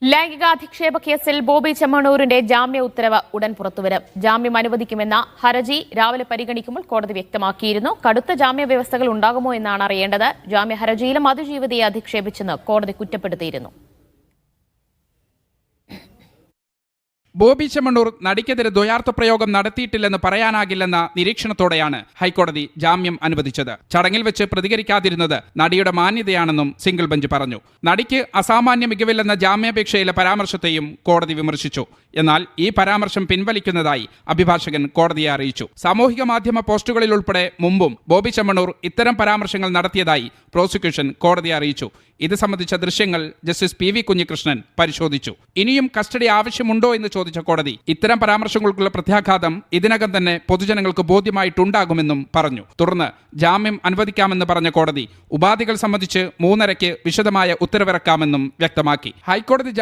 ലൈംഗികാധിക്ഷേപ കേസിൽ ബോബി ചെമ്മണ്ണൂരിന്റെ ജാമ്യ ഉത്തരവ് ഉടൻ പുറത്തുവരും. ജാമ്യം അനുവദിക്കുമെന്ന ഹർജി രാവിലെ പരിഗണിക്കുമ്പോൾ കോടതി വ്യക്തമാക്കിയിരുന്നു. കടുത്ത ജാമ്യ വ്യവസ്ഥകൾ ഉണ്ടാകുമോ എന്നാണ് അറിയേണ്ടത്. ജാമ്യ ഹർജിയിലും അതിജീവിതയെ അധിക്ഷേപിച്ചെന്ന് കോടതി കുറ്റപ്പെടുത്തിയിരുന്നു. ബോബി ചെമ്മണ്ണൂർ നടിക്കെതിരെ ദ്വയാർത്ഥ പ്രയോഗം നടത്തിയിട്ടില്ലെന്ന് പറയാനാകില്ലെന്ന നിരീക്ഷണത്തോടെയാണ് ഹൈക്കോടതി ജാമ്യം അനുവദിച്ചത്. ചടങ്ങിൽ വെച്ച് പ്രതികരിക്കാതിരുന്നത് നടിയുടെ മാന്യതയാണെന്നും സിംഗിൾ ബെഞ്ച് പറഞ്ഞു. നടിക്ക് അസാമാന്യ മികവില്ലെന്ന ജാമ്യാപേക്ഷയിലെ പരാമർശത്തെയും കോടതി വിമർശിച്ചു. എന്നാൽ ഈ പരാമർശം പിൻവലിക്കുന്നതായി അഭിഭാഷകൻ കോടതിയെ അറിയിച്ചു. സാമൂഹിക മാധ്യമ പോസ്റ്റുകളിൽ ഉൾപ്പെടെ മുമ്പും ബോബി ചെമ്മണ്ണൂർ ഇത്തരം പരാമർശങ്ങൾ നടത്തിയതായി പ്രോസിക്യൂഷൻ കോടതിയെ അറിയിച്ചു. ഇത് സംബന്ധിച്ച ദൃശ്യങ്ങൾ ജസ്റ്റിസ് PV കുഞ്ഞികൃഷ്ണൻ പരിശോധിച്ചു. ഇനിയും കസ്റ്റഡി ആവശ്യമുണ്ടോ എന്ന് ചോദിച്ച കോടതി ഇത്തരം പരാമർശങ്ങൾക്കുള്ള പ്രത്യാഘാതം ഇതിനകം തന്നെ പൊതുജനങ്ങൾക്ക് ബോധ്യമായിട്ടുണ്ടാകുമെന്നും പറഞ്ഞു. തുടർന്ന് ജാമ്യം അനുവദിക്കാമെന്ന് പറഞ്ഞ കോടതി ഉപാധികൾ സംബന്ധിച്ച് 3:30 വിശദമായ ഉത്തരവിറക്കാമെന്നും വ്യക്തമാക്കി. ഹൈക്കോടതി